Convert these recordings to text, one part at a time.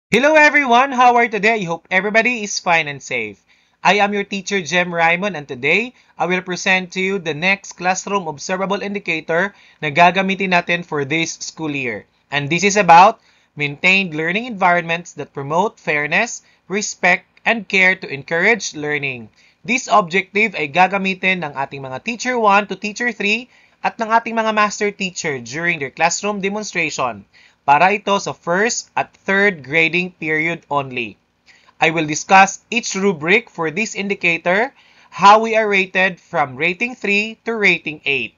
Hello everyone, how are you today? I hope everybody is fine and safe. I am your teacher Jem Raymond and today I will present to you the next classroom observable indicator na gagamitin natin for this school year. And this is about maintained learning environments that promote fairness, respect, and care to encourage learning. This objective ay gagamitin ng ating mga Teacher 1 to Teacher 3 at ng ating mga Master Teacher during their classroom demonstration. Para ito sa first at third grading period only. I will discuss each rubric for this indicator, how we are rated from rating 3 to rating 8.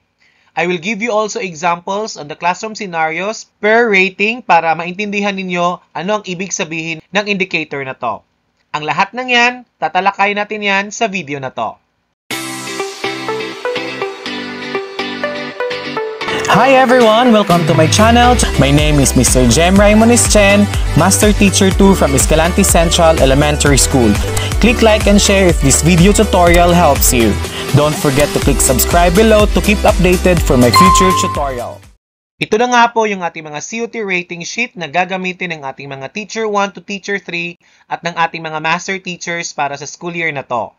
I will give you also examples on the classroom scenarios per rating para maintindihan ninyo ano ang ibig sabihin ng indicator na to. Ang lahat ng yan, tatalakay natin yan sa video na to. Hi everyone! Welcome to my channel. My name is Mr. Jem Raymond Chen, Master Teacher 2 from Escalante Central Elementary School. Click like and share if this video tutorial helps you. Don't forget to click subscribe below to keep updated for my future tutorial. Ito na nga po yung ating mga COT rating sheet na gagamitin ng ating mga Teacher 1 to Teacher 3 at ng ating mga Master Teachers para sa school year na to.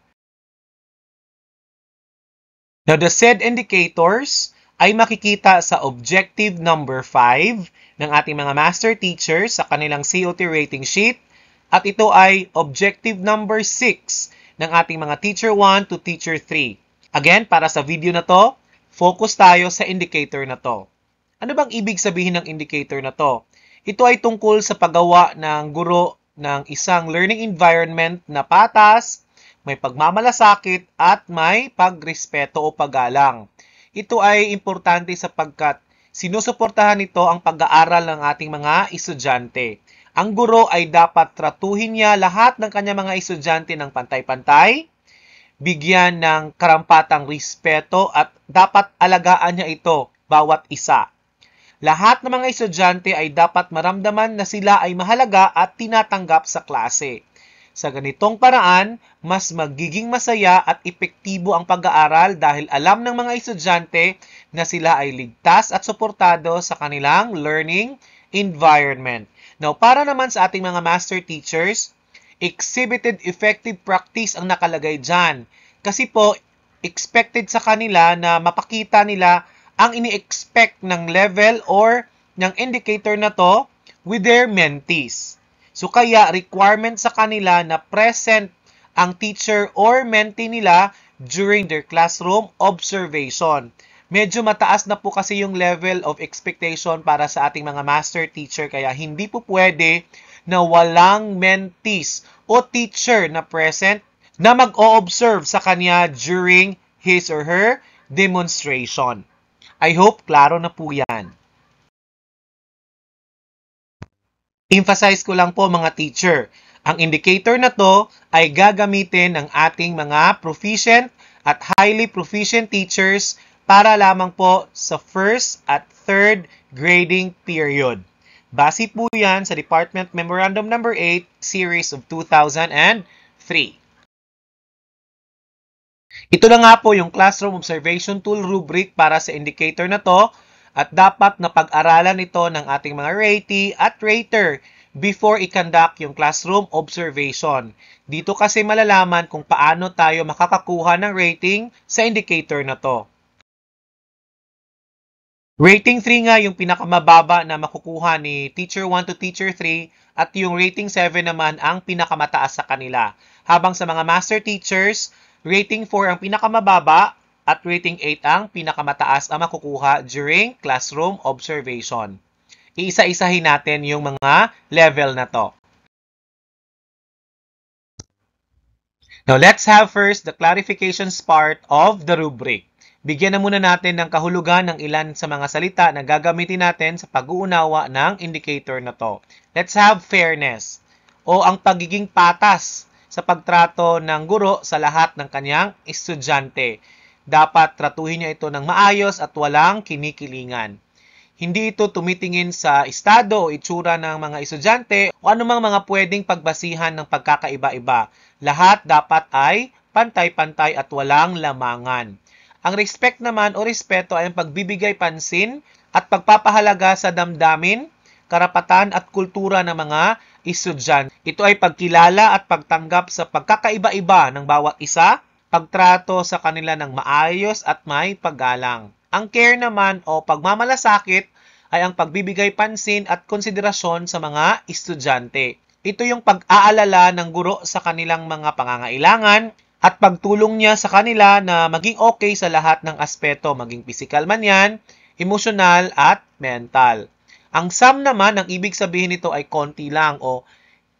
Now, the said indicators ay makikita sa objective number 5 ng ating mga master teachers sa kanilang COT rating sheet at ito ay objective number 6 ng ating mga teacher 1 to teacher 3. Again, para sa video na to, focus tayo sa indicator na to. Ano bang ibig sabihin ng indicator na to? Ito ay tungkol sa paggawa ng guro ng isang learning environment na patas, may pagmamalasakit at may pagrespeto o paggalang. Ito ay importante sapagkat sinusuportahan nito ang pag-aaral ng ating mga estudyante. Ang guro ay dapat tratuhin niya lahat ng kanyang mga estudyante ng pantay-pantay, bigyan ng karampatang respeto at dapat alagaan niya ito, bawat isa. Lahat ng mga estudyante ay dapat maramdaman na sila ay mahalaga at tinatanggap sa klase. Sa ganitong paraan, mas magiging masaya at epektibo ang pag-aaral dahil alam ng mga estudyante na sila ay ligtas at suportado sa kanilang learning environment. Now, para naman sa ating mga master teachers, exhibited effective practice ang nakalagay dyan. Kasi po, expected sa kanila na mapakita nila ang ini-expect ng level or ng indicator na to with their mentees. So kaya requirement sa kanila na present ang teacher or mentee nila during their classroom observation. Medyo mataas na po kasi yung level of expectation para sa ating mga master teacher kaya hindi po pwede na walang mentees o teacher na present na mag-o-observe sa kanya during his or her demonstration. I hope klaro na po yan. Emphasize ko lang po mga teacher, ang indicator na to ay gagamitin ng ating mga proficient at highly proficient teachers para lamang po sa first at third grading period. Base po yan sa Department Memorandum No. 8, Series of 2003. Ito na nga po yung Classroom Observation Tool rubric para sa indicator na to. At dapat na pag-aralan ito ng ating mga ratee at rater before i-conduct yung classroom observation. Dito kasi malalaman kung paano tayo makakakuha ng rating sa indicator na to. Rating 3 nga yung pinakamababa na makukuha ni Teacher 1 to Teacher 3 at yung rating 7 naman ang pinakamataas sa kanila. Habang sa mga master teachers, rating 4 ang pinakamababa at rating 8 ang pinakamataas na makukuha during classroom observation. Iisa-isahin natin yung mga level na to. Now, let's have first the clarifications part of the rubric. Bigyan na muna natin ng kahulugan ng ilan sa mga salita na gagamitin natin sa pag-uunawa ng indicator na to. Let's have fairness o ang pagiging patas sa pagtrato ng guro sa lahat ng kanyang estudyante. Dapat tratuhin niya ito ng maayos at walang kinikilingan. Hindi ito tumitingin sa estado o itsura ng mga estudyante o anumang mga pwedeng pagbasihan ng pagkakaiba-iba. Lahat dapat ay pantay-pantay at walang lamangan. Ang respect naman o respeto ay ang pagbibigay pansin at pagpapahalaga sa damdamin, karapatan at kultura ng mga estudyante. Ito ay pagkilala at pagtanggap sa pagkakaiba-iba ng bawat isa, pagtrato sa kanila ng maayos at may paggalang. Ang care naman o pagmamalasakit ay ang pagbibigay pansin at konsiderasyon sa mga estudyante. Ito yung pag-aalala ng guro sa kanilang mga pangangailangan at pagtulong niya sa kanila na maging okay sa lahat ng aspeto, maging physical man yan, emosyonal at mental. Ang sum naman, ang ibig sabihin nito ay konti lang o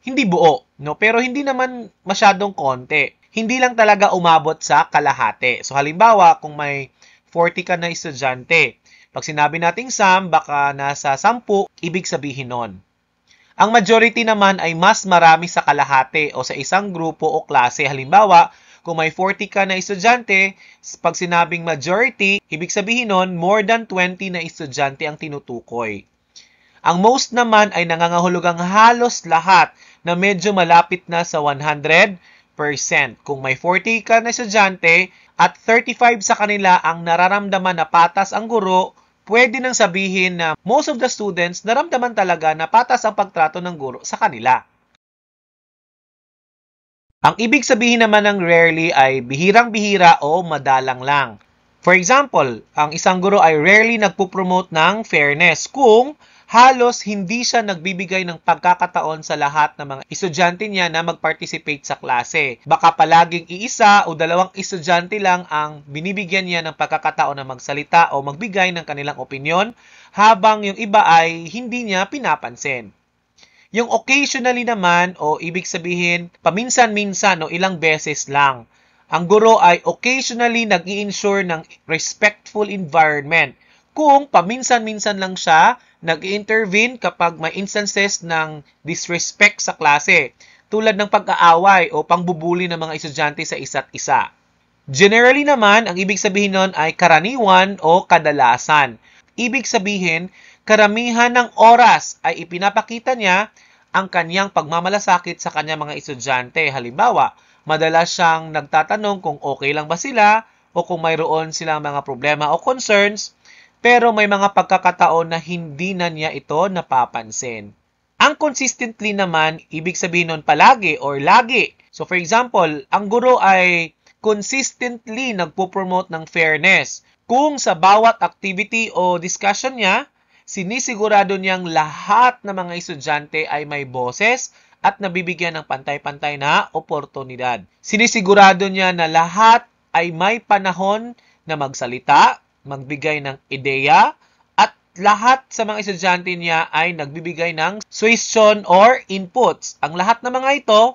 hindi buo, no? Pero hindi naman masyadong konti. Hindi lang talaga umabot sa kalahati. So halimbawa, kung may 40 ka na estudyante, pag sinabi nating sum, baka nasa 10, ibig sabihin nun. Ang majority naman ay mas marami sa kalahati o sa isang grupo o klase. Halimbawa, kung may 40 ka na estudyante, pag sinabing majority, ibig sabihin nun, more than 20 na estudyante ang tinutukoy. Ang most naman ay nangangahulugang halos lahat na medyo malapit na sa 100%. Kung may 40 ka na estudyante at 35 sa kanila ang nararamdaman na patas ang guro, pwede nang sabihin na most of the students naramdaman talaga na patas ang pagtrato ng guro sa kanila. Ang ibig sabihin naman ng rarely ay bihirang-bihira o madalang lang. For example, ang isang guro ay rarely nagpo-promote ng fairness kung halos hindi siya nagbibigay ng pagkakataon sa lahat ng mga estudyante niya na mag-participate sa klase. Baka palaging iisa o dalawang estudyante lang ang binibigyan niya ng pagkakataon na magsalita o magbigay ng kanilang opinyon, habang yung iba ay hindi niya pinapansin. Yung occasionally naman o ibig sabihin paminsan-minsan o ilang beses lang. Ang guro ay occasionally nag-i-ensure ng respectful environment kung paminsan-minsan lang siya nag-intervene kapag may instances ng disrespect sa klase, tulad ng pag-aaway o pangbubuli ng mga estudyante sa isa't isa. Generally naman, ang ibig sabihin nun ay karaniwan o kadalasan. Ibig sabihin, karamihan ng oras ay ipinapakita niya ang kanyang pagmamalasakit sa kanyang mga estudyante. Halimbawa, madalas siyang nagtatanong kung okay lang ba sila o kung mayroon silang mga problema o concerns, pero may mga pagkakataon na hindi na niya ito napapansin. Ang consistently naman, ibig sabihin nun palagi or lagi. So for example, ang guro ay consistently nagpo-promote ng fairness. Kung sa bawat activity o discussion niya, sinisigurado niyang lahat ng mga estudyante ay may boses at nabibigyan ng pantay-pantay na oportunidad. Sinisigurado niya na lahat ay may panahon na magsalita, magbigay ng ideya, at lahat sa mga estudyante niya ay nagbibigay ng suggestion or inputs. Ang lahat ng mga ito,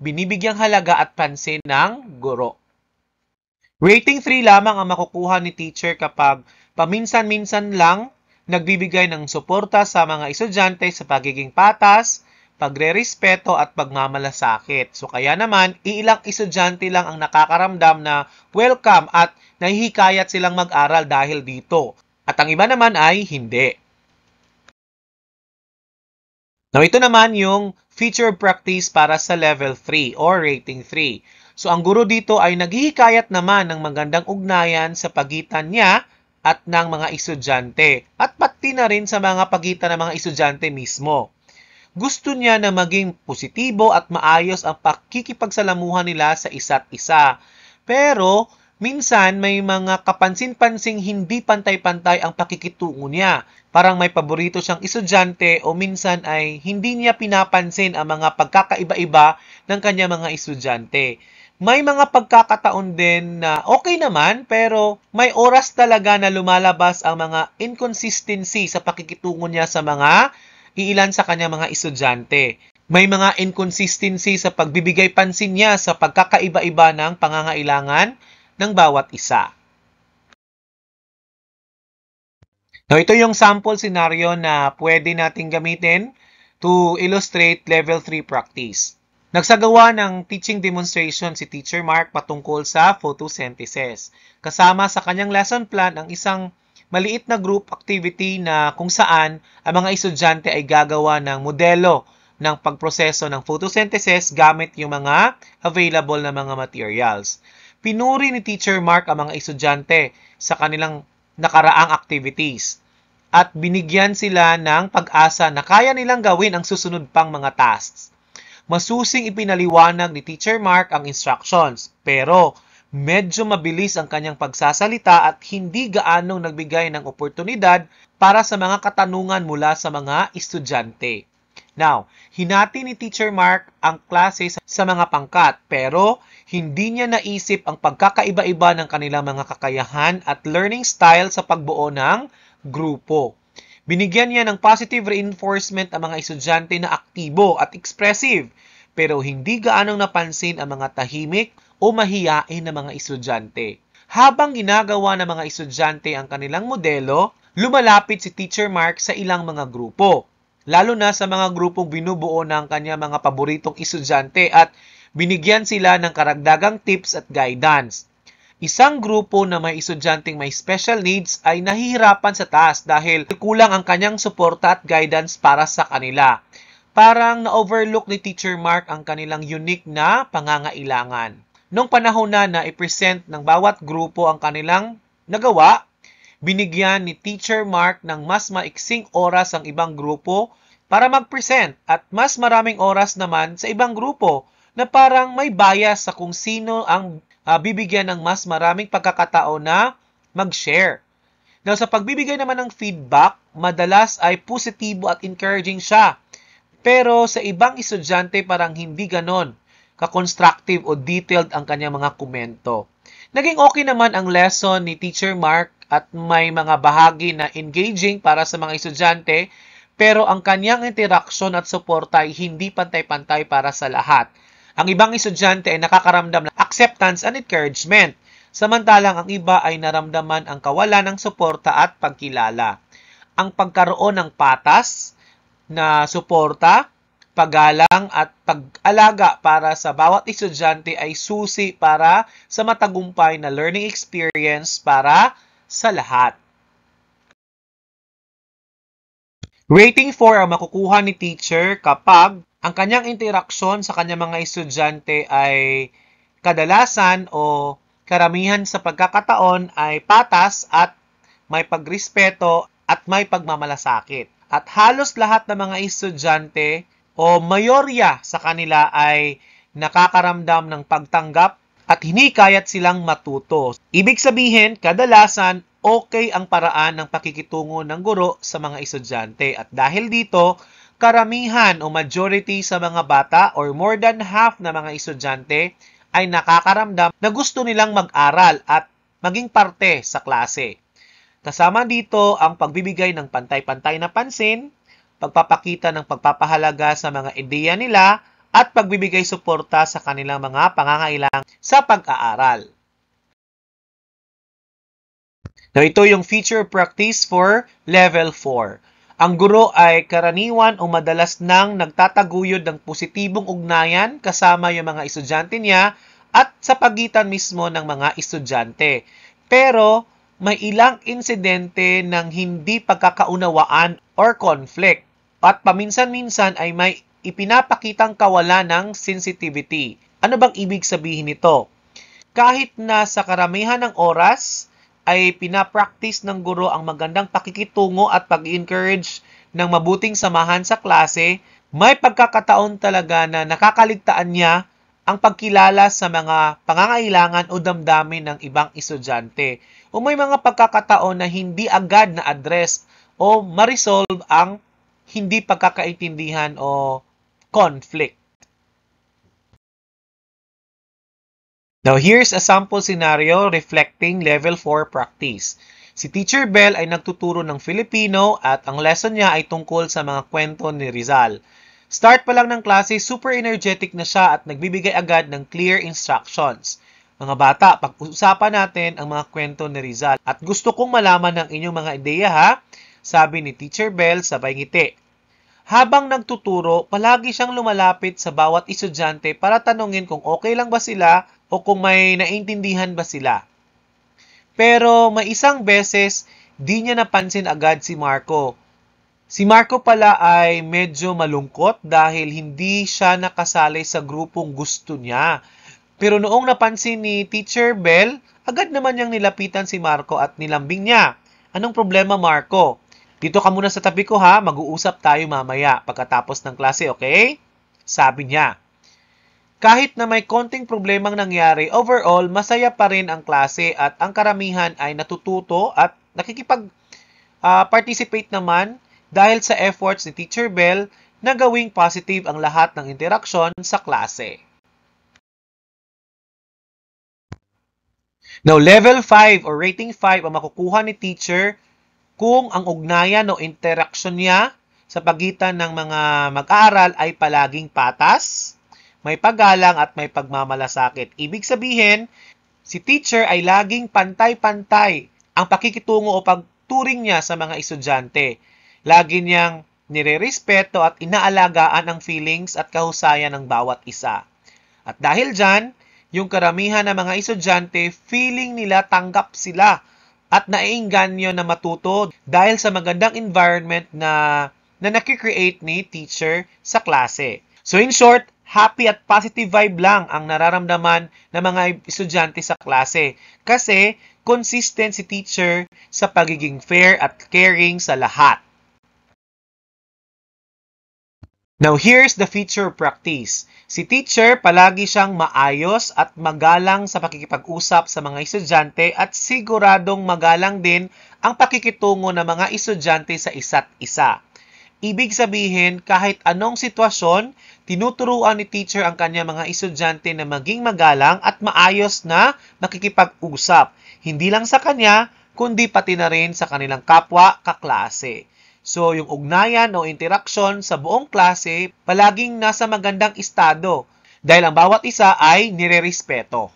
binibigyang halaga at pansin ng guro. Rating 3 lamang ang makukuha ni teacher kapag paminsan-minsan lang nagbibigay ng suporta sa mga estudyante sa pagiging patas, pagre-respeto at pagmamalasakit. So kaya naman, iilang estudyante lang ang nakakaramdam na welcome at nahihikayat silang mag-aral dahil dito. At ang iba naman ay hindi. Now ito naman yung feature practice para sa level 3 or rating 3. So ang guro dito ay naghihikayat naman ng magandang ugnayan sa pagitan niya at ng mga estudyante at pati na rin sa mga pagitan ng mga estudyante mismo. Gusto niya na maging positibo at maayos ang pakikipagsalamuhan nila sa isa't isa. Pero, minsan may mga kapansin-pansing hindi pantay-pantay ang pakikitungo niya. Parang may paborito siyang estudyante o minsan ay hindi niya pinapansin ang mga pagkakaiba-iba ng kanya mga estudyante. May mga pagkakataon din na okay naman pero may oras talaga na lumalabas ang mga inconsistency sa pakikitungo niya sa mga iilan sa kanyang mga estudyante. May mga inconsistency sa pagbibigay pansin niya sa pagkakaiba-iba ng pangangailangan ng bawat isa. Now, ito yung sample scenario na pwede nating gamitin to illustrate level 3 practice. Nagsagawa ng teaching demonstration si Teacher Mark patungkol sa photosynthesis. Kasama sa kanyang lesson plan ang isang maliit na group activity na kung saan ang mga estudyante ay gagawa ng modelo ng pagproseso ng photosynthesis gamit yung mga available na mga materials. Pinuri ni Teacher Mark ang mga estudyante sa kanilang nakaraang activities. at binigyan sila ng pag-asa na kaya nilang gawin ang susunod pang mga tasks. Masusing ipinaliwanag ni Teacher Mark ang instructions, pero medyo mabilis ang kanyang pagsasalita at hindi gaanong nagbigay ng oportunidad para sa mga katanungan mula sa mga estudyante. Now, hinati ni Teacher Mark ang klase sa mga pangkat, pero hindi niya naisip ang pagkakaiba-iba ng kanilang mga kakayahan at learning style sa pagbuo ng grupo. Binigyan niya ng positive reinforcement ang mga estudyante na aktibo at expressive, pero hindi gaanong napansin ang mga tahimik o mahiyain na mga estudyante. Habang ginagawa ng mga estudyante ang kanilang modelo, lumalapit si Teacher Mark sa ilang mga grupo, lalo na sa mga grupong binubuo ng kanyang mga paboritong estudyante at binigyan sila ng karagdagang tips at guidance. Isang grupo na may estudyanteng may special needs ay nahihirapan sa task dahil kulang ang kanyang suporta at guidance para sa kanila. Parang na-overlook ni Teacher Mark ang kanilang unique na pangangailangan. Noong panahon na i-present ng bawat grupo ang kanilang nagawa, binigyan ni Teacher Mark ng mas maiksing oras ang ibang grupo para mag-present at mas maraming oras naman sa ibang grupo na parang may bias sa kung sino ang bibigyan ng mas maraming pagkakataon na mag-share. Now, sa pagbibigay naman ng feedback, madalas ay positibo at encouraging siya. Pero sa ibang estudyante parang hindi ganon ka-constructive o detailed ang kanyang mga komento. Naging okay naman ang lesson ni Teacher Mark at may mga bahagi na engaging para sa mga estudyante, pero ang kanyang interaksyon at suporta ay hindi pantay-pantay para sa lahat. Ang ibang estudyante ay nakakaramdam ng acceptance and encouragement, samantalang ang iba ay naramdaman ang kawalan ng suporta at pagkilala. Ang pagkaroon ng patas na suporta, paggalang at pag-alaga para sa bawat estudyante ay susi para sa matagumpay na learning experience para sa lahat. Rating 4 ang makukuha ni teacher kapag ang kanyang interaksyon sa kanyang mga estudyante ay kadalasan o karamihan sa pagkakataon ay patas at may pagrespeto at may pagmamalasakit. At halos lahat ng mga estudyante o mayorya sa kanila ay nakakaramdam ng pagtanggap at hinikayat silang matuto. Ibig sabihin, kadalasan okay ang paraan ng pakikitungo ng guro sa mga estudyante. At dahil dito, karamihan o majority sa mga bata or more than half na mga estudyante ay nakakaramdam na gusto nilang mag-aral at maging parte sa klase. Kasama dito ang pagbibigay ng pantay-pantay na pansin, pagpapakita ng pagpapahalaga sa mga ideya nila, at pagbibigay suporta sa kanilang mga pangangailangan sa pag-aaral. Now, ito yung feature practice for level 4. Ang guro ay karaniwan o madalas nang nagtataguyod ng positibong ugnayan kasama yung mga estudyante niya at sa pagitan mismo ng mga estudyante. Pero may ilang insidente ng hindi pagkakaunawaan or conflict at paminsan-minsan ay may ipinapakitang kawalan ng sensitivity. Ano bang ibig sabihin nito? Kahit na sa karamihan ng oras ay pinapractice ng guro ang magandang pakikitungo at pag-encourage ng mabuting samahan sa klase, may pagkakataon talaga na nakakaligtaan niya ang pagkilala sa mga pangangailangan o damdamin ng ibang estudyante. O may mga pagkakataon na hindi agad na address o ma-resolve ang hindi pagkakaintindihan o conflict. Now, here's a sample scenario reflecting level 4 practice. Si Teacher Bell ay nagtuturo ng Filipino at ang lesson niya ay tungkol sa mga kwento ni Rizal. Start pa lang ng klase, super energetic na siya at nagbibigay agad ng clear instructions. Mga bata, pag-usapan natin ang mga kwento ni Rizal at gusto kong malaman ng inyong mga ideya ha, sabi ni Teacher Bell sabay ngiti. Habang nagtuturo, palagi siyang lumalapit sa bawat estudyante para tanungin kung okay lang ba sila o kung may naintindihan ba sila. Pero may isang beses, di niya napansin agad si Marco. Si Marco pala ay medyo malungkot dahil hindi siya nakasali sa grupong gusto niya. Pero noong napansin ni Teacher Bell, agad naman niyang nilapitan si Marco at nilambing niya. Anong problema, Marco? Dito ka muna sa tabi ko ha, mag-uusap tayo mamaya pagkatapos ng klase, okay? Sabi niya, kahit na may konting problemang nangyari, overall, masaya pa rin ang klase at ang karamihan ay natututo at nakikipag-participate naman dahil sa efforts ni Teacher Bell na gawing positive ang lahat ng interaksyon sa klase. Now, level 5 or rating 5 ang makukuha ni teacher kung ang ugnayan o interaction niya sa pagitan ng mga mag-aaral ay palaging patas, may paggalang at may pagmamalasakit. Ibig sabihin, si teacher ay laging pantay-pantay ang pakikitungo o pagturing niya sa mga estudyante. Lagi niyang nire-respeto at inaalagaan ang feelings at kahusayan ng bawat isa. At dahil dyan, yung karamihan ng mga estudyante, feeling nila tanggap sila at naiengganyo na matuto dahil sa magandang environment na nakikreate ni teacher sa klase. So in short, happy at positive vibe lang ang nararamdaman ng mga estudyante sa klase kasi consistent si teacher sa pagiging fair at caring sa lahat. Now, here's the feature practice. Si teacher, palagi siyang maayos at magalang sa pakikipag-usap sa mga estudyante at siguradong magalang din ang pakikitungo ng mga estudyante sa isa't isa. Ibig sabihin, kahit anong sitwasyon, tinuturuan ni teacher ang kanya mga estudyante na maging magalang at maayos na makikipag-usap. Hindi lang sa kanya, kundi pati na rin sa kanilang kapwa kaklase. So, yung ugnayan o interaksyon sa buong klase, palaging nasa magandang estado dahil ang bawat isa ay nire-respeto.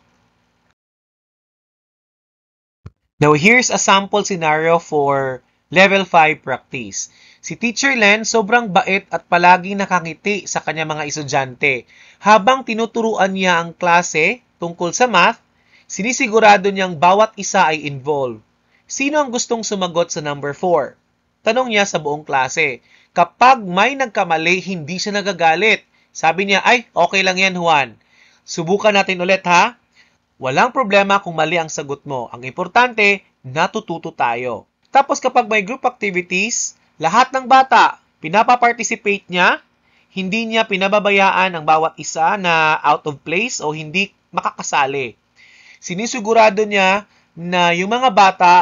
Now, here's a sample scenario for Level 5 practice. Si Teacher Len sobrang bait at palaging nakangiti sa kanya mga estudyante. Habang tinuturuan niya ang klase tungkol sa math, sinisigurado niyang bawat isa ay involved. Sino ang gustong sumagot sa number 4? Tanong niya sa buong klase. Kapag may nagkamali, hindi siya nagagalit. Sabi niya, ay, okay lang yan, Juan. Subukan natin ulit, ha? Walang problema kung mali ang sagot mo. Ang importante, natututo tayo. Tapos kapag may group activities, lahat ng bata, pinapaparticipate niya, hindi niya pinababayaan ang bawat isa na out of place o hindi makakasali. Sinisigurado niya na yung mga bata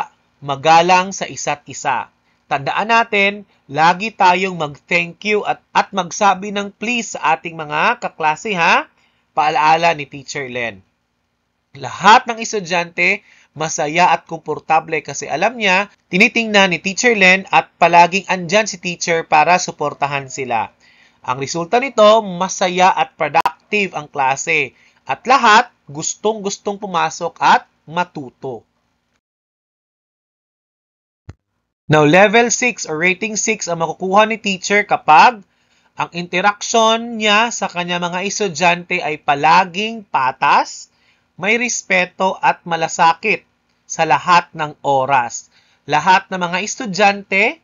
magalang sa isa't isa. Tandaan natin, lagi tayong mag-thank you at magsabi ng please sa ating mga kaklase, ha? Paalaala ni Teacher Len. Lahat ng estudyante masaya at komportable kasi alam niya, tinitingnan ni Teacher Len at palaging andyan si teacher para suportahan sila. Ang resulta nito, masaya at productive ang klase at lahat gustong-gustong pumasok at matuto. Now, level 6 or rating 6 ang makukuha ni teacher kapag ang interaction niya sa kanya mga estudyante ay palaging patas, may respeto at malasakit sa lahat ng oras. Lahat ng mga estudyante,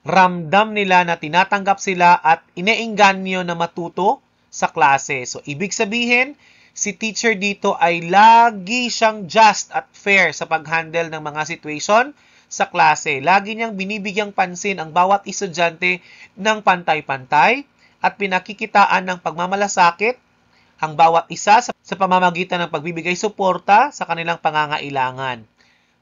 ramdam nila na tinatanggap sila at ineengganyo na matuto sa klase. So, ibig sabihin, si teacher dito ay lagi siyang just at fair sa pag-handle ng mga situation sa klase. Lagi niyang binibigyang pansin ang bawat estudyante ng pantay-pantay at pinakikitaan ng pagmamalasakit ang bawat isa sa pamamagitan ng pagbibigay suporta sa kanilang pangangailangan.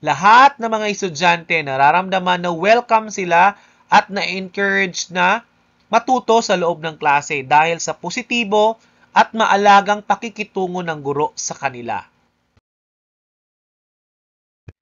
Lahat ng mga estudyante nararamdaman na welcome sila at na-encourage na matuto sa loob ng klase dahil sa positibo at maalagang pakikitungo ng guro sa kanila.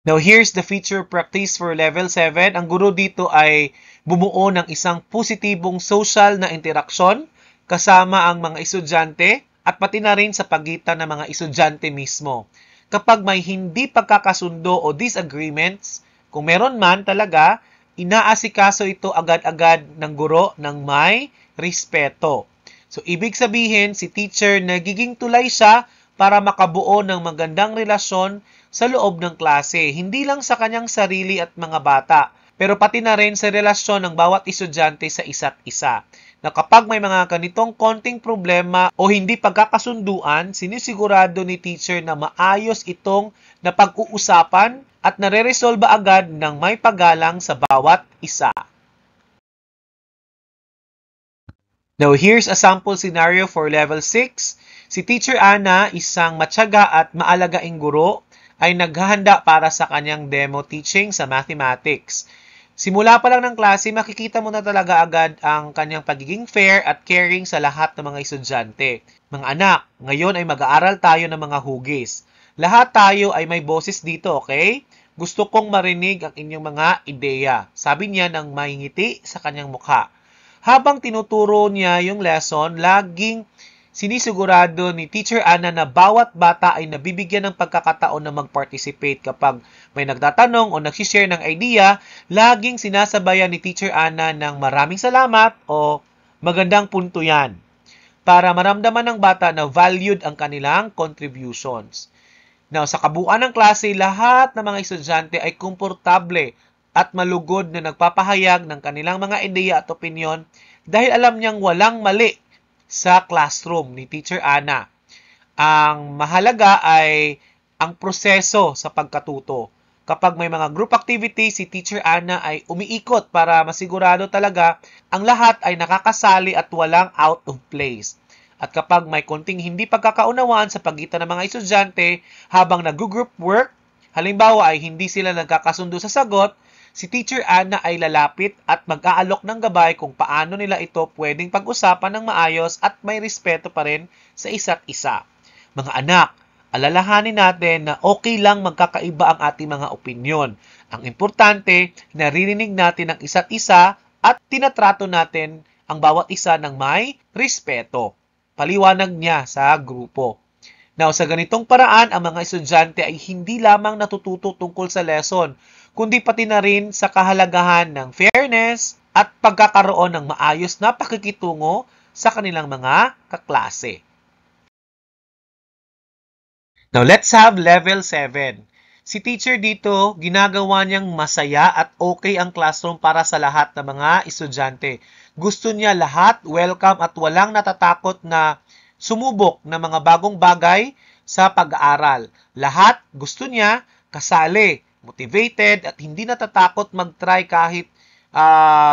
Now, here's the feature practice for level 7. Ang guro dito ay bumuo ng isang positibong social na interaksyon kasama ang mga estudyante at pati na rin sa pagitan ng mga estudyante mismo. Kapag may hindi pagkakasundo o disagreements, kung meron man talaga, inaasikaso ito agad-agad ng guro ng may respeto. So, ibig sabihin, si teacher nagiging tulay siya para makabuo ng magandang relasyon sa loob ng klase. Hindi lang sa kanyang sarili at mga bata, pero pati na rin sa relasyon ng bawat estudyante sa isa't isa. Na kapag may mga ganitong konting problema o hindi pagkakasunduan, sinisigurado ni teacher na maayos itong napag-uusapan at nare-resolve agad ng may paggalang sa bawat isa. Now, here's a sample scenario for level 6. Si Teacher Ana, isang matyaga at maalagaing guro, ay naghahanda para sa kanyang demo teaching sa mathematics. Simula pa lang ng klase, makikita mo na talaga agad ang kanyang pagiging fair at caring sa lahat ng mga estudyante. Mga anak, ngayon ay mag-aaral tayo ng mga hugis. Lahat tayo ay may boses dito, okay? Gusto kong marinig ang inyong mga ideya. Sabi niya nang mahingiti sa kanyang mukha. Habang tinuturo niya yung lesson, laging sinisigurado ni Teacher Ana na bawat bata ay nabibigyan ng pagkakataon na mag-participate. Kapag may nagtatanong o nagsishare ng idea, laging sinasabayan ni Teacher Ana ng maraming salamat o magandang punto yan para maramdaman ng bata na valued ang kanilang contributions. Now, sa kabuuan ng klase, lahat ng mga estudyante ay komportable at malugod na nagpapahayag ng kanilang mga ideya at opinyon dahil alam niyang walang mali sa classroom ni Teacher Ana. Ang mahalaga ay ang proseso sa pagkatuto. Kapag may mga group activity, si Teacher Ana ay umiikot para masigurado talaga ang lahat ay nakakasali at walang out of place. At kapag may konting hindi pagkakaunawaan sa pagitan ng mga estudyante habang nag-group work, halimbawa ay hindi sila nagkakasundo sa sagot, si Teacher Ana ay lalapit at mag-aalok ng gabay kung paano nila ito pwedeng pag-usapan ng maayos at may respeto pa rin sa isa't isa. Mga anak, alalahanin natin na okay lang magkakaiba ang ating mga opinyon. Ang importante, naririnig natin ang isa't isa at tinatrato natin ang bawat isa ng may respeto. Paliwanag niya sa grupo. Now, sa ganitong paraan, ang mga estudyante ay hindi lamang natututo tungkol sa lesson, kundi pati na rin sa kahalagahan ng fairness at pagkakaroon ng maayos na pakikitungo sa kanilang mga kaklase. Now, let's have level 7. Si teacher dito, ginagawa niyang masaya at okay ang classroom para sa lahat ng mga estudyante. Gusto niya lahat welcome at walang natatakot na sumubok ng mga bagong bagay sa pag-aaral. Lahat gusto niya kasali, motivated at hindi natatakot mag-try kahit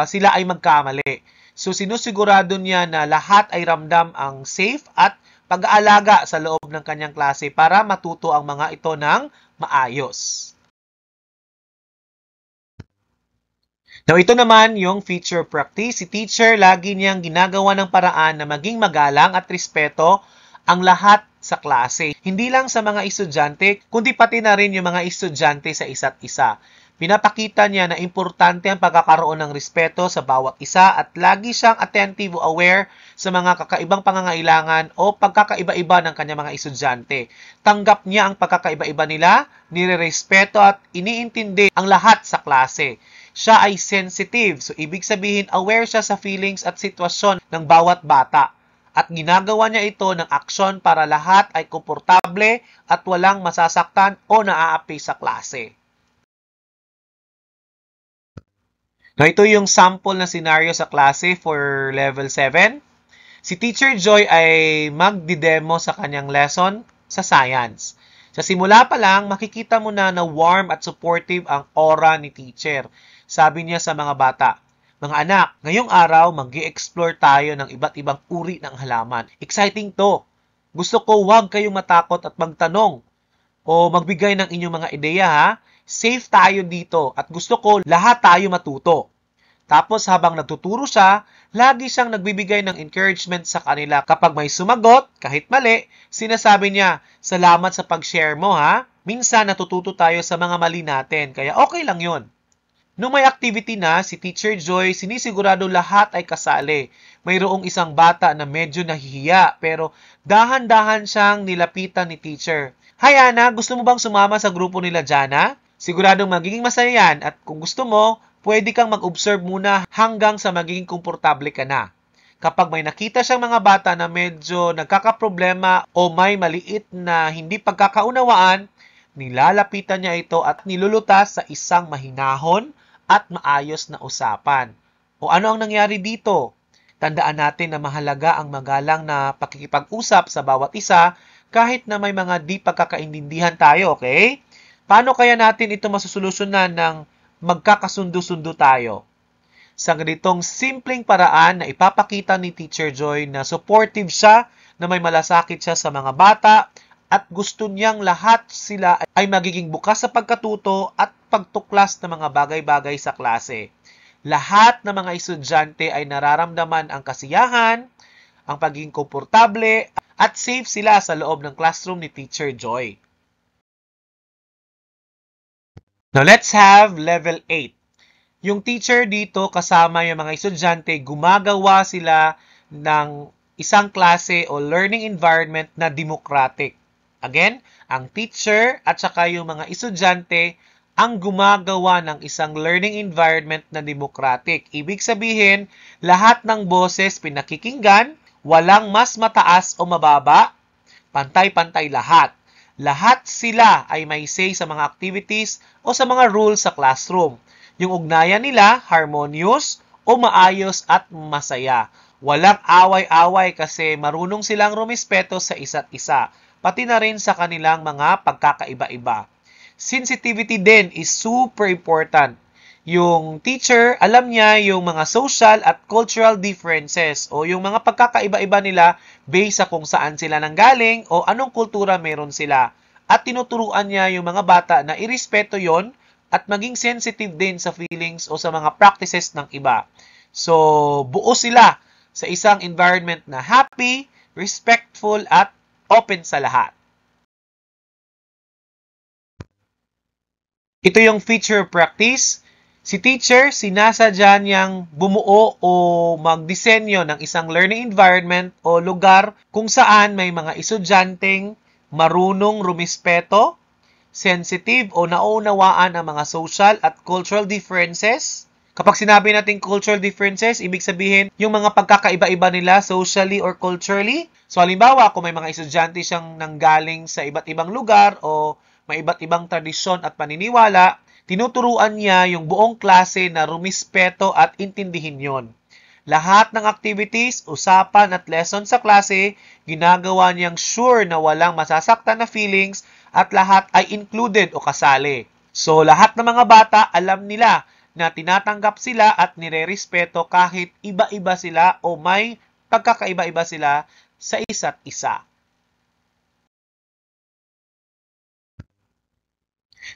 sila ay magkamali. So sinusigurado niya na lahat ay ramdam ang safe at pag-aalaga sa loob ng kanyang klase para matuto ang mga ito ng maayos. Now, ito naman yung feature practice. Si teacher, lagi niyang ginagawa ng paraan na maging magalang at respeto ang lahat sa klase. Hindi lang sa mga estudyante, kundi pati na rin yung mga estudyante sa isa't isa. Pinapakita niya na importante ang pagkakaroon ng respeto sa bawat isa at lagi siyang attentive o aware sa mga kakaibang pangangailangan o pagkakaiba-iba ng kanyang mga estudyante. Tanggap niya ang pagkakaiba-iba nila, nirerespeto at iniintindi ang lahat sa klase. Siya ay sensitive, so ibig sabihin aware siya sa feelings at sitwasyon ng bawat bata. At ginagawa niya ito ng aksyon para lahat ay komportable at walang masasaktan o naaapi sa klase. Now, ito yung sample na scenario sa klase for level 7. Si Teacher Joy ay magdi-demo sa kanyang lesson sa science. Sa simula pa lang, makikita mo na warm at supportive ang aura ni teacher. Sabi niya sa mga bata, mga anak, ngayong araw mag-i-explore tayo ng iba't ibang uri ng halaman. Exciting to. Gusto ko huwag kayong matakot at magtanong o magbigay ng inyong mga ideya ha. Safe tayo dito at gusto ko lahat tayo matuto. Tapos habang nagtuturo siya, lagi siyang nagbibigay ng encouragement sa kanila. Kapag may sumagot, kahit mali, sinasabi niya, salamat sa pag-share mo ha. Minsan natututo tayo sa mga mali natin, kaya okay lang yun. Nung may activity na, si Teacher Joy, sinisigurado lahat ay kasali. Mayroong isang bata na medyo nahihiya, pero dahan-dahan siyang nilapitan ni teacher. Hi Ana, gusto mo bang sumama sa grupo nila Jana? Siguradong magiging masaya yan at kung gusto mo, pwede kang mag-observe muna hanggang sa magiging komportable ka na. Kapag may nakita siyang mga bata na medyo nagkakaproblema o may maliit na hindi pagkakaunawaan, nilalapitan niya ito at nilulutas sa isang mahinahon at maayos na usapan. O ano ang nangyari dito? Tandaan natin na mahalaga ang magalang na pakikipag-usap sa bawat isa kahit na may mga di pagkakaintindihan tayo, okay? Paano kaya natin ito masusolusyonan ng magkakasundo-sundo tayo? sa ganitong simpleng paraan na ipapakita ni Teacher Joy na supportive siya, na may malasakit siya sa mga bata, at gusto niyang lahat sila ay magiging bukas sa pagkatuto at pagtuklas ng mga bagay-bagay sa klase. Lahat ng mga estudyante ay nararamdaman ang kasiyahan, ang pagiging komportable, at safe sila sa loob ng classroom ni Teacher Joy. Now let's have level 8. Yung teacher dito kasama yung mga estudyante, gumagawa sila ng isang klase o learning environment na democratic. Again, ang teacher at saka yung mga estudyante ang gumagawa ng isang learning environment na democratic. Ibig sabihin, lahat ng boses pinakikinggan, walang mas mataas o mababa, pantay-pantay lahat. Lahat sila ay may say sa mga activities o sa mga rules sa classroom. Yung ugnayan nila, harmonious o maayos at masaya. Walang away-away kasi marunong silang rumispeto sa isa't isa, pati na rin sa kanilang mga pagkakaiba-iba. Sensitivity din is super important. Yung teacher, alam niya yung mga social at cultural differences o yung mga pagkakaiba-iba nila based sa kung saan sila nanggaling o anong kultura meron sila. At tinuturuan niya yung mga bata na irespeto yon at maging sensitive din sa feelings o sa mga practices ng iba. So, buo sila sa isang environment na happy, respectful, at open sa lahat. Ito yung feature practice. Si teacher, sinasadya niyang bumuo o magdisenyo ng isang learning environment o lugar kung saan may mga estudyanteng marunong rumispeto, sensitive o nauunawaan ang mga social at cultural differences. Kapag sinabi natin cultural differences, ibig sabihin yung mga pagkakaiba-iba nila socially or culturally. So halimbawa, kung may mga estudyante siyang nanggaling sa iba't ibang lugar o may iba't ibang tradisyon at paniniwala, tinuturuan niya yung buong klase na rumispeto at intindihin yon. Lahat ng activities, usapan at lesson sa klase, ginagawa niyang sure na walang masasaktan na feelings at lahat ay included o kasali. So lahat ng mga bata alam nila na tinatanggap sila at nirerespeto kahit iba-iba sila o may pagkakaiba-iba sila sa isa't isa.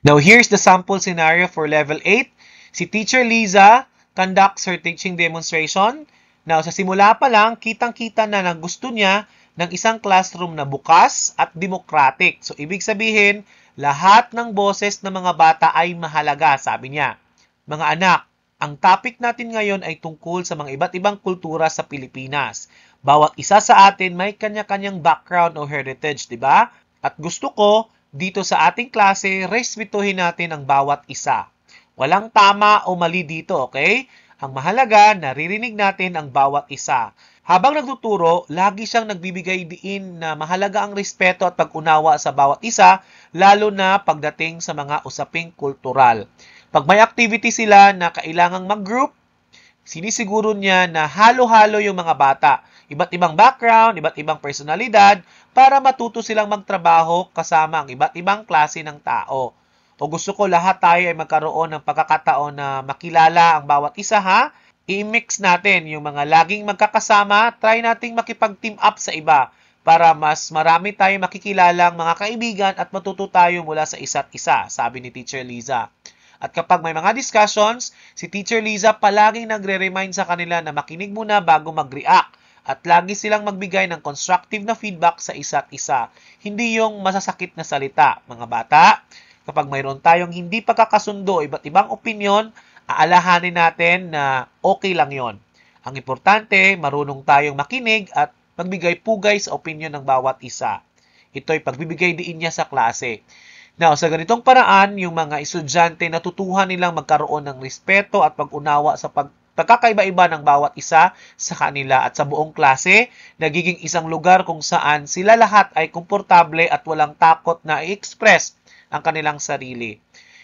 Now, here's the sample scenario for level 8. Si Teacher Liza conducts her teaching demonstration. Now, sa simula pa lang, kitang-kita na gusto niya ng isang classroom na bukas at democratic. So, ibig sabihin, lahat ng boses ng mga bata ay mahalaga, sabi niya. Mga anak, ang topic natin ngayon ay tungkol sa mga iba't ibang kultura sa Pilipinas. Bawat isa sa atin may kanya-kanyang background o heritage, di ba? At gusto ko, dito sa ating klase, respetuhin natin ang bawat isa. Walang tama o mali dito, okay? Ang mahalaga, naririnig natin ang bawat isa. Habang nagtuturo, lagi siyang nagbibigay diin na mahalaga ang respeto at pag-unawa sa bawat isa, lalo na pagdating sa mga usaping kultural. Pag may activity sila na kailangang mag-group, sinisiguro niya na halo-halo yung mga bata. Iba't ibang background, iba't ibang personalidad, para matuto silang magtrabaho kasama ang iba't ibang klase ng tao. O gusto ko lahat tayo ay magkaroon ng pagkakataon na makilala ang bawat isa, ha? I-mix natin yung mga laging magkakasama, try nating makipag-team up sa iba para mas marami tayong makikilalang mga kaibigan at matuto tayo mula sa isa't isa, sabi ni Teacher Liza. At kapag may mga discussions, si Teacher Liza palaging nagre-remind sa kanila na makinig muna bago mag-react at lagi silang magbigay ng constructive na feedback sa isa't isa. Hindi yung masasakit na salita, mga bata. Kapag mayroon tayong hindi pagkakasundo, iba't ibang opinion, aalahanin natin na okay lang yon. Ang importante, marunong tayong makinig at magbigay pugay sa opinion ng bawat isa. Ito'y pagbibigay diin niya sa klase. Now, sa ganitong paraan, yung mga estudyante natutuhan nilang magkaroon ng respeto at pag-unawa sa pagkakaiba-iba ng bawat isa sa kanila at sa buong klase, nagiging isang lugar kung saan sila lahat ay komportable at walang takot na i-express ang kanilang sarili.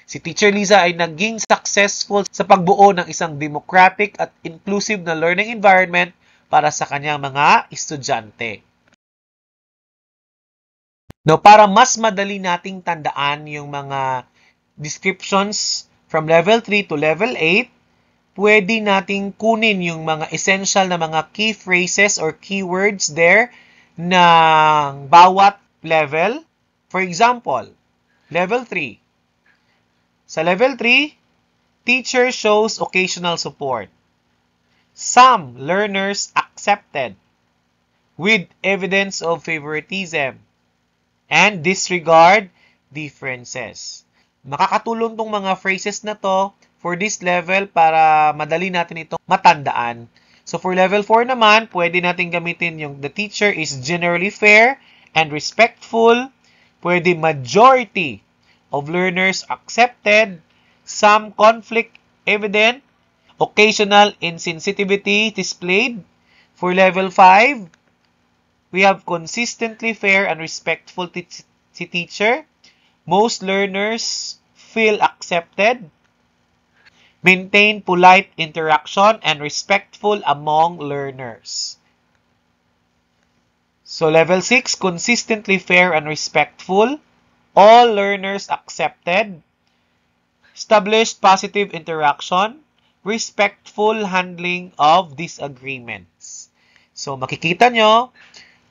Si Teacher Liza ay naging successful sa pagbuo ng isang democratic at inclusive na learning environment para sa kanyang mga estudyante. Now, para mas madali nating tandaan yung mga descriptions from level 3 to level 8, pwede nating kunin yung mga essential na mga key phrases or keywords there ng bawat level. For example, level 3. Sa level 3, teacher shows occasional support. Some learners accepted with evidence of favoritism and disregard differences. Makakatulong tong mga phrases na to for this level para madali natin itong matandaan. So for level 4 naman, pwede natin gamitin yung the teacher is generally fair and respectful. Pwede majority of learners accepted, some conflict evident, occasional insensitivity displayed. For level 5, we have consistently fair and respectful teacher. Most learners feel accepted. Maintain polite interaction and respectful among learners. So level 6, consistently fair and respectful. All learners accepted. Established positive interaction. Respectful handling of disagreements. So makikita nyo,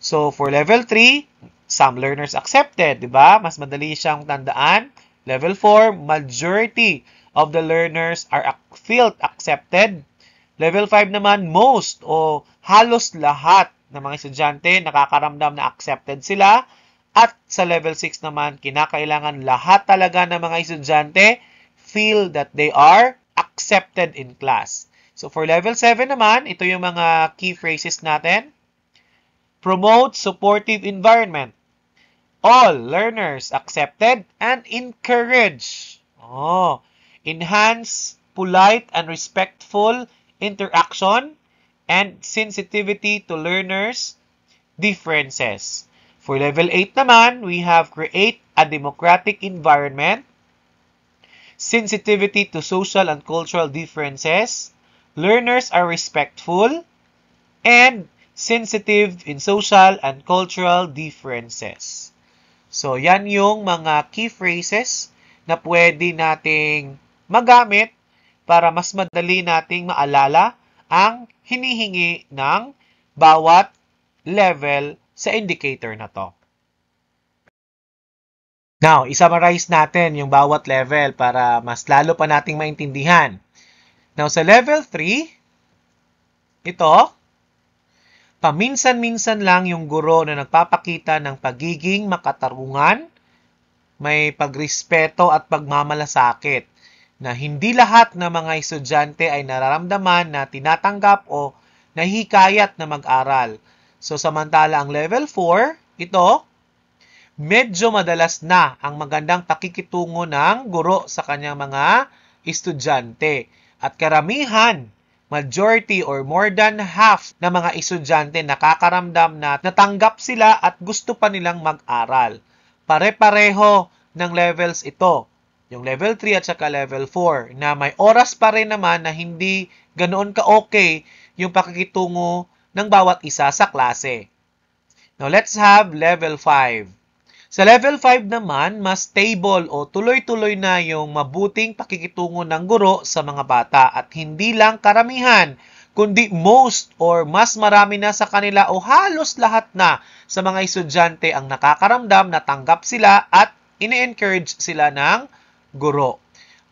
so for level 3, some learners accepted, di ba? Mas madali siyang tandaan. Level 4, majority of the learners are felt accepted. Level 5 naman, most o halos lahat ng mga estudyante nakakaramdam na accepted sila. At sa level 6 naman, kinakailangan lahat talaga ng mga estudyante feel that they are accepted in class. So for level 7 naman, ito yung mga key phrases natin. Promote supportive environment. All learners accepted and encourage. Enhance polite and respectful interaction and sensitivity to learners' differences. For level 8 naman, we have create a democratic environment, sensitivity to social and cultural differences, learners are respectful, and sensitive in social and cultural differences. So, yan yung mga key phrases na pwede nating magamit para mas madali nating maalala ang hinihingi ng bawat level sa indicator na to. Now, isummarize natin yung bawat level para mas lalo pa nating maintindihan. Now, sa level 3, ito, paminsan-minsan lang yung guro na nagpapakita ng pagiging makatarungan, may pagrespeto at pagmamalasakit, na hindi lahat ng mga estudyante ay nararamdaman na tinatanggap o nahihikayat na mag-aral. So, samantala ang level 4, ito, medyo madalas na ang magandang pakikitungo ng guro sa kanyang mga estudyante. At karamihan, majority or more than half na mga estudyante nakakaramdam na natanggap sila at gusto pa nilang mag-aral. Pare-pareho ng levels ito. Yung level 3 at saka level 4 na may oras pa rin naman na hindi ganoon ka-okay yung pakikitungo ng bawat isa sa klase. Now, let's have level 5. Sa level 5 naman, mas stable o tuloy-tuloy na yung mabuting pakikitungo ng guro sa mga bata at hindi lang karamihan, kundi most or mas marami na sa kanila o halos lahat na sa mga estudyante ang nakakaramdam na tanggap sila at ini-encourage sila ng guro.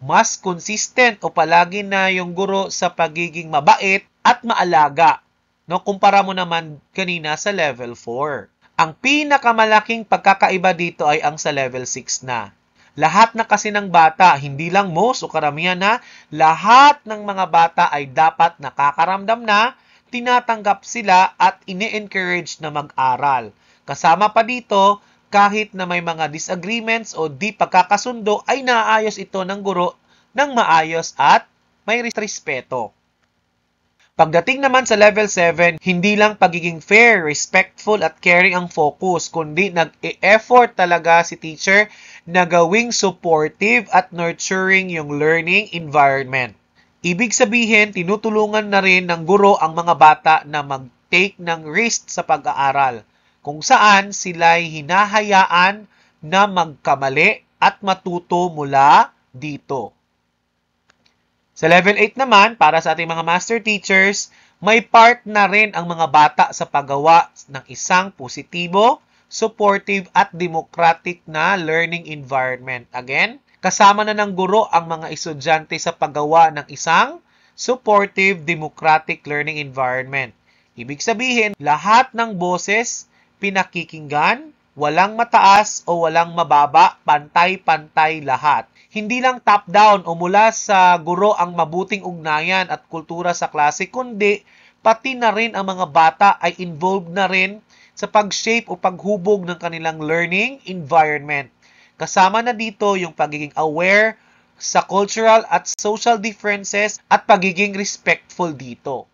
Mas consistent o palagi na yung guro sa pagiging mabait at maalaga. No, kumpara mo naman kanina sa level 4. Ang pinakamalaking pagkakaiba dito ay ang sa level 6 na. Lahat na kasi ng bata, hindi lang most o karamihan na, lahat ng mga bata ay dapat nakakaramdam na tinatanggap sila at ini-encourage na mag-aral. Kasama pa dito, kahit na may mga disagreements o di pagkakasundo, ay naayos ito ng guro ng maayos at may respeto. Pagdating naman sa level 7, hindi lang pagiging fair, respectful at caring ang focus, kundi nag-e-effort talaga si teacher na gawing supportive at nurturing yung learning environment. Ibig sabihin, tinutulungan na rin ng guro ang mga bata na mag-take ng risk sa pag-aaral, kung saan sila'y hinahayaan na magkamali at matuto mula dito. Sa level 8 naman, para sa ating mga master teachers, may part na rin ang mga bata sa paggawa ng isang positibo, supportive at democratic na learning environment. Again, kasama na ng guro ang mga estudyante sa paggawa ng isang supportive, democratic learning environment. Ibig sabihin, lahat ng boses pinakikinggan, walang mataas o walang mababa, pantay-pantay lahat. Hindi lang top-down o mula sa guro ang mabuting ugnayan at kultura sa klase, kundi pati na rin ang mga bata ay involved na rin sa pag-shape o paghubog ng kanilang learning environment. Kasama na dito yung pagiging aware sa cultural at social differences at pagiging respectful dito.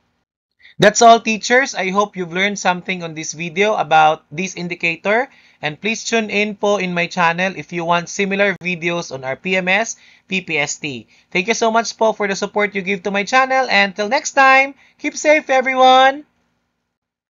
That's all, teachers. I hope you've learned something on this video about this indicator. And please tune in po in my channel if you want similar videos on our PMS, PPST. Thank you so much po for the support you give to my channel. And till next time, keep safe everyone!